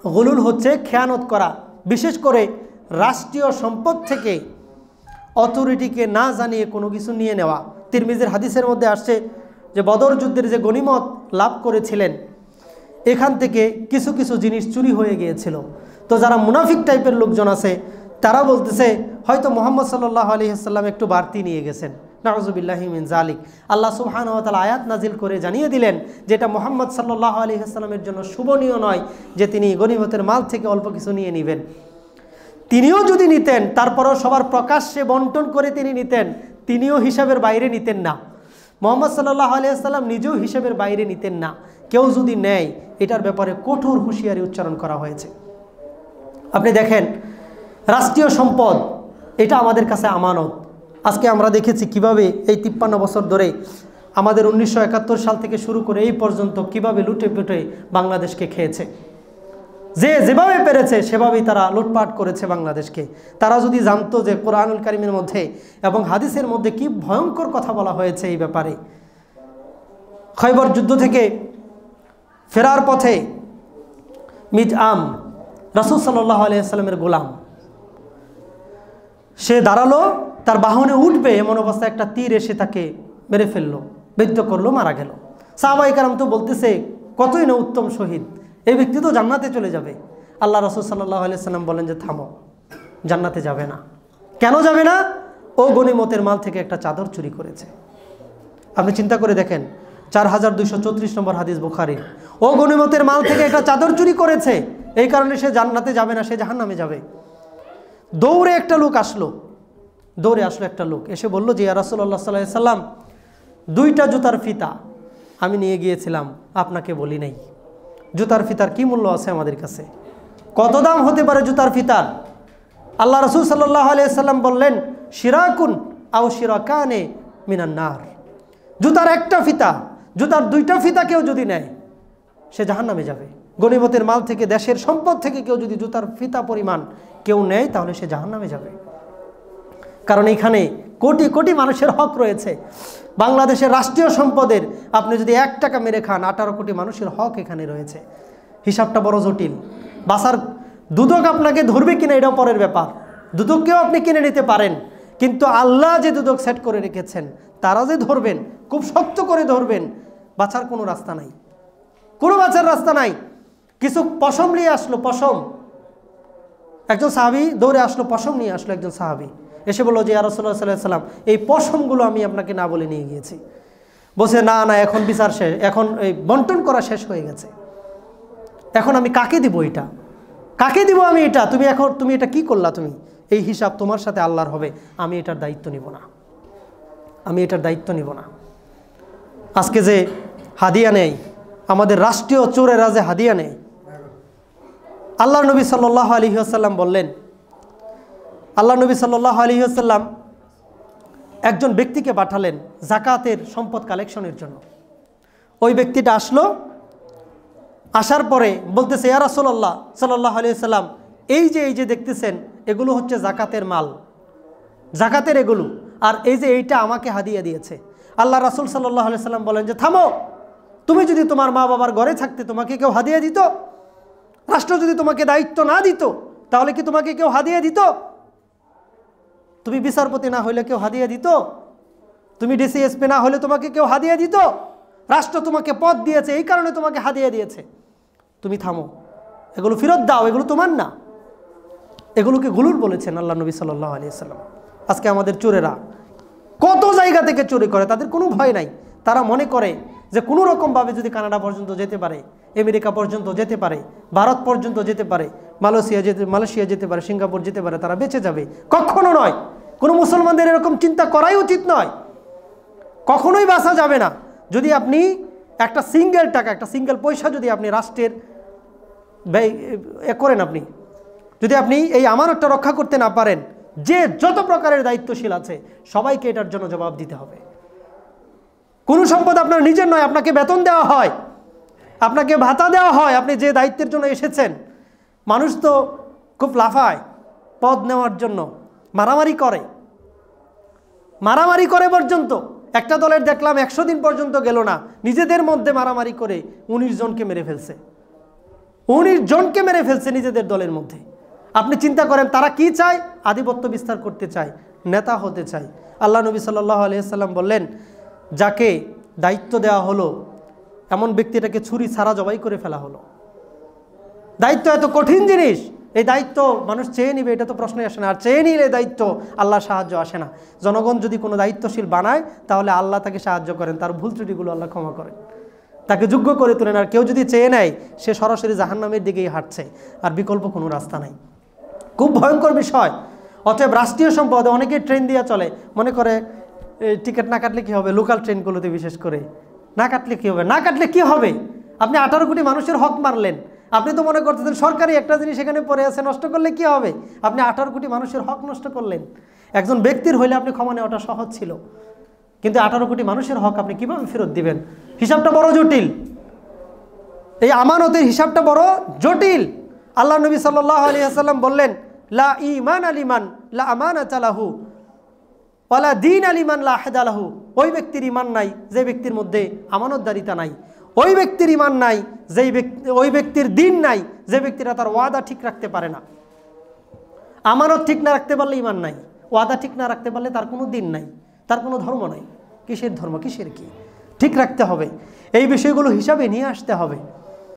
গুলুল হচ্ছে খেয়ানত করা, বিশেষ করে রাষ্ট্রীয় সম্পদ থেকে অথরিটিকে না জানিয়ে কোনো কিছু নিয়ে নেওয়া। তিরমিজির হাদিসের মধ্যে আসছে যে বদর যুদ্ধের যে গনিমত লাভ করেছিলেন এখান থেকে কিছু কিছু জিনিস চুরি হয়ে গিয়েছিল। তো যারা মুনাফিক টাইপের লোকজন আছে তারা বলতেছে হয়তো মুহাম্মদ সাল্লাল্লাহু আলাইহি ওয়াসাল্লাম একটু বাড়তি নিয়ে গেছেন। নাউযুবিল্লাহি মিন যালিক। আল্লাহ সুবহানাহু ওয়া তাআলা আয়াত নাজিল করে জানিয়ে দিলেন যে এটা মুহাম্মদ সাল্লাল্লাহু আলাইহি ওয়াসাল্লামের জন্য শুভনীয় নয় যে তিনি গনিমতের মাল থেকে অল্প কিছু নিয়ে নেবেন। তিনিও যদি নিতেন তারপরেও সবার প্রকাশ্যে বন্টন করে তিনি নিতেন, তিনিও হিসাবের বাইরে নিতেন না। মুহাম্মদ সাল্লাল্লাহু আলাইহি ওয়াসাল্লাম নিজেও হিসাবের বাইরে নিতেন না। কেউ যদি নেয় এটার ব্যাপারে কঠোর হুঁশিয়ারি উচ্চারণ করা হয়েছে। আপনি দেখেন রাষ্ট্রীয় সম্পদ এটা আমাদের কাছে আমানত। আজকে আমরা দেখেছি কিভাবে এই 53 বছর ধরে আমাদের 1971 সাল থেকে শুরু করে এই পর্যন্ত কিভাবে লুটে পুটে বাংলাদেশকে খেয়েছে। যে যেভাবে পেরেছে সেভাবেই তারা লুটপাট করেছে বাংলাদেশকে। তারা যদি জানতো যে কোরআনুল কারীমের মধ্যে এবং হাদিসের মধ্যে কি ভয়ঙ্কর কথা বলা হয়েছে এই ব্যাপারে। খয়বর যুদ্ধ থেকে ফেরার পথে মিজআম রাসূল সাল্লাল্লাহু আলাইহি ওয়াসাল্লামের গোলাম, সে দাঁড়ালো, তার বাহনে উঠবে এমন অবস্থায় একটা তীর এসে তাকে মেরে ফেললো, বিদ্ধ করলো, মারা গেল। সাহাবায়ে কেরাম তো বলতেছে কতই না উত্তম শহীদ, এই ব্যক্তি তো জান্নাতে চলে যাবে। আল্লাহ রাসূল সাল্লাল্লাহু আলাইহি ওয়াসাল্লাম বলেন যে থামো, জান্নাতে যাবে না। কেন যাবে না? ও গনিমতের মাল থেকে একটা চাদর চুরি করেছে। আপনি চিন্তা করে দেখেন 4234 নম্বর হাদিস বুখারীর। ও গনিমতের মাল থেকে একটা চাদর চুরি করেছে, এই কারণে সে জান্নাতে যাবে না, সে জাহান্নামে যাবে। দৌড়ে একটা লোক আসলো, একটা লোক এসে বলল যে ইয়া রাসূলুল্লাহ সাল্লাল্লাহু আলাইহি ওয়াসাল্লাম, 2টা জুতার ফিতা আমি নিয়ে গিয়েছিলাম, আপনাকে বলি নাই। জুতার ফিতার কি মূল্য আছে আমাদের কাছে? কত দাম হতে পারে জুতার ফিতার? আল্লাহ রাসূল সাল্লাল্লাহু আলাইহি ওয়াসাল্লাম বললেন শিরাকুন আও শিরাকানে মিনান নার। জুতার একটা ফিতা, জুতার 2টা ফিতা কেউ যদি নেয় সে জাহান্নামে যাবে। গনিমতের মাল থেকে, দেশের সম্পদ থেকে কেউ যদি জুতার ফিতা পরিমাণ কেউ নেয় তাহলে সে জাহান্নামে যাবে। কারণ এখানে কোটি কোটি মানুষের হক রয়েছে। বাংলাদেশের রাষ্ট্রীয় সম্পদের আপনি যদি 1 টাকা মেরে খান 18 কোটি মানুষের হক এখানে রয়েছে। হিসাবটা বড় জটিল। বাসার দুদক আপনাকে ধরবে কিনা এটা পরের ব্যাপার, দুদককেও আপনি কিনে নিতে পারেন, কিন্তু আল্লাহ যে দুদক সেট করে রেখেছেন তারা যে ধরবেন, খুব শক্ত করে ধরবেন, বাঁচার কোনো রাস্তা নাই, কোনো বাঁচার রাস্তা নাই। কিছু পশম নিয়ে আসলো, পশম, একজন সাহাবী দৌড়ে আসলো, পশম নিয়ে আসলো একজন সাহাবী, এসে বললো যে ইয়া রাসূলুল্লাহ সাল্লাল্লাহু আলাইহি ওয়াসাল্লাম এই পশমগুলো আমি আপনাকে না বলে নিয়ে গিয়েছি। বলছে না না, এখন বিচার শেষ, এখন এই বন্টন করা শেষ হয়ে গেছে, এখন আমি কাকে দিব এটা, কাকে দিব আমি এটা? তুমি এটা কি করলা? তুমি এই হিসাব তোমার সাথে আল্লাহর হবে, আমি এটার দায়িত্ব নিব না, আমি এটার দায়িত্ব নিব না। আজকে যে হাদিয়া নেই, আমাদের রাষ্ট্রীয় চোরেরা যে হাদিয়া নেই, আল্লাহর নবী সাল্লাল্লাহু আলাইহি ওয়াসাল্লাম বললেন, আল্লাহ নবী সাল্লাল্লাহু আলাইহি ওয়াসাল্লাম একজন ব্যক্তিকে পাঠালেন যাকাতের সম্পদ কালেকশনের জন্য। ওই ব্যক্তিটা আসলো, আসার পরে বলতেছে ইয়া রাসূলুল্লাহ সাল্লাল্লাহু আলাইহি ওয়াসাল্লাম, এই যে দেখতেছেন এগুলো হচ্ছে যাকাতের মাল, যাকাতের এগুলো, আর এই যে এইটা আমাকে হাদিয়া দিয়েছে। আল্লাহ রাসূল সাল্লাল্লাহু আলাইহি ওয়াসাল্লাম বলেন যে থামো, তুমি যদি তোমার মা বাবার ঘরে থাকতে তোমাকে কেউ হাদিয়া দিত? রাষ্ট্র যদি তোমাকে দায়িত্ব না দিত তাহলে কি তোমাকে কেউ হাদিয়া দিত? তুমি বিচারপতি না হইলে কেউ হাদিয়া দিত? তুমি ডিসিএসপি না হলে তোমাকে কেউ হাদিয়া দিত? রাষ্ট্র তোমাকে পদ দিয়েছে, এই কারণে তোমাকে হাদিয়া দিয়েছে। তুমি থামো, এগুলো ফেরত দাও, এগুলো তোমার না। এগুলোকে গুলুল বলেছেন আল্লাহ নবী সাল্লাল্লাহু আলাইহি ওয়াসাল্লাম। আজকে আমাদের চোরেরা কত জায়গা থেকে চুরি করে, তাদের কোনো ভয় নাই। তারা মনে করে যে কোনো রকমভাবে যদি কানাডা পর্যন্ত যেতে পারে, আমেরিকা পর্যন্ত যেতে পারে, ভারত পর্যন্ত যেতে পারে, মালয়েশিয়া যেতে পারে, সিঙ্গাপুর যেতে পারে, তারা বেঁচে যাবে। কখনো নয়, কোনো মুসলমানদের এরকম চিন্তা করাই উচিত নয়। কখনোই বাঁচা যাবে না যদি আপনি একটা সিঙ্গেল টাকা, একটা সিঙ্গেল পয়সা যদি আপনি রাষ্ট্রের ব্যয় করেন, যদি আপনি এই আমানতটা রক্ষা করতে না পারেন, যে যত প্রকারের দায়িত্বশীল আছে সবাইকে এটার জন্য জবাব দিতে হবে। কোনো সম্পদ আপনার নিজের নয়, আপনাকে বেতন দেওয়া হয়, আপনাকে ভাতা দেওয়া হয়, আপনি যে দায়িত্বের জন্য এসেছেন। মানুষ তো খুব লাফায় পদ নেওয়ার জন্য, মারামারি করে পর্যন্ত। একটা দলের দেখলাম 100 দিন পর্যন্ত গেল না, নিজেদের মধ্যে মারামারি করে 19 জনকে মেরে ফেলছে। 19 জনকে মেরে ফেলছে নিজেদের দলের মধ্যে। আপনি চিন্তা করেন তারা কি চায়? আধিপত্য বিস্তার করতে চায়, নেতা হতে চায়। আল্লাহ নবী সাল্লাল্লাহু আলাইহি সাল্লাম বললেন, যাকে দায়িত্ব দেওয়া হলো এমন ব্যক্তিটাকে ছুরি ছাড়া জবাই করে ফেলা হলো। দায়িত্ব এত কঠিন জিনিস, এই দায়িত্ব মানুষ চেয়ে নিবে এটা তো প্রশ্নই আসে না। আর চেয়ে নিলে দায়িত্ব আল্লাহ সাহায্য আসে না। জনগণ যদি কোনো দায়িত্বশীল বানায় তাহলে আল্লাহ তাকে সাহায্য করেন, তার ভুল ত্রুটিগুলো আল্লাহ ক্ষমা করেন, তাকে যোগ্য করে তোলেন। আর কেউ যদি চেয়ে নেয় সে সরাসরি জাহান্নামের দিকেই হাঁটছে, আর বিকল্প কোনো রাস্তা নাই। খুব ভয়ঙ্কর বিষয়। অতএব রাষ্ট্রীয় সম্পদে অনেকে ট্রেন দিয়ে চলে, মনে করে টিকিট না কাটলে কী হবে, লোকাল ট্রেনগুলোতে বিশেষ করে না কাটলে কী হবে, না কাটলে কী হবে? আপনি 18 কোটি মানুষের হক মারলেন। আপনি তো মনে করতেছেন সরকারি একটা জিনিস এখানে পড়ে আছে, নষ্ট করলে কি হবে? আপনি 18 কোটি মানুষের হক নষ্ট করলেন। একজন ব্যক্তির হইলে আপনি ক্ষমা নেওয়াটা সহজ ছিল, কিন্তু 18 কোটি মানুষের হক আপনি কিভাবে ফেরত দিবেন? হিসাবটা বড় জটিল। এই আমানতের হিসাবটা বড় জটিল। আল্লাহ নবী সাল্লাল্লাহু আলাইহি ওয়াসাল্লাম বললেন, লা ঈমান লিমান লা আমানাতা লাহু ওয়ালা দীন লিমান লা আহদা লাহু। ওই ব্যক্তির ঈমান নাই যে ব্যক্তির মধ্যে আমানতদারিতা নাই। ওই ব্যক্তির ঈমান নাই ওই ব্যক্তির দিন নাই যে ব্যক্তিরা তার ওয়াদা ঠিক রাখতে পারে না। আমানত ঠিক না রাখতে পারলে ঈমান নাই, ওয়াদা ঠিক না রাখতে পারলে তার কোনো দিন নাই, তার কোনো ধর্ম নাই। কিসের ধর্ম, কিসের কি? ঠিক রাখতে হবে। এই বিষয়গুলো হিসাবে নিয়ে আসতে হবে।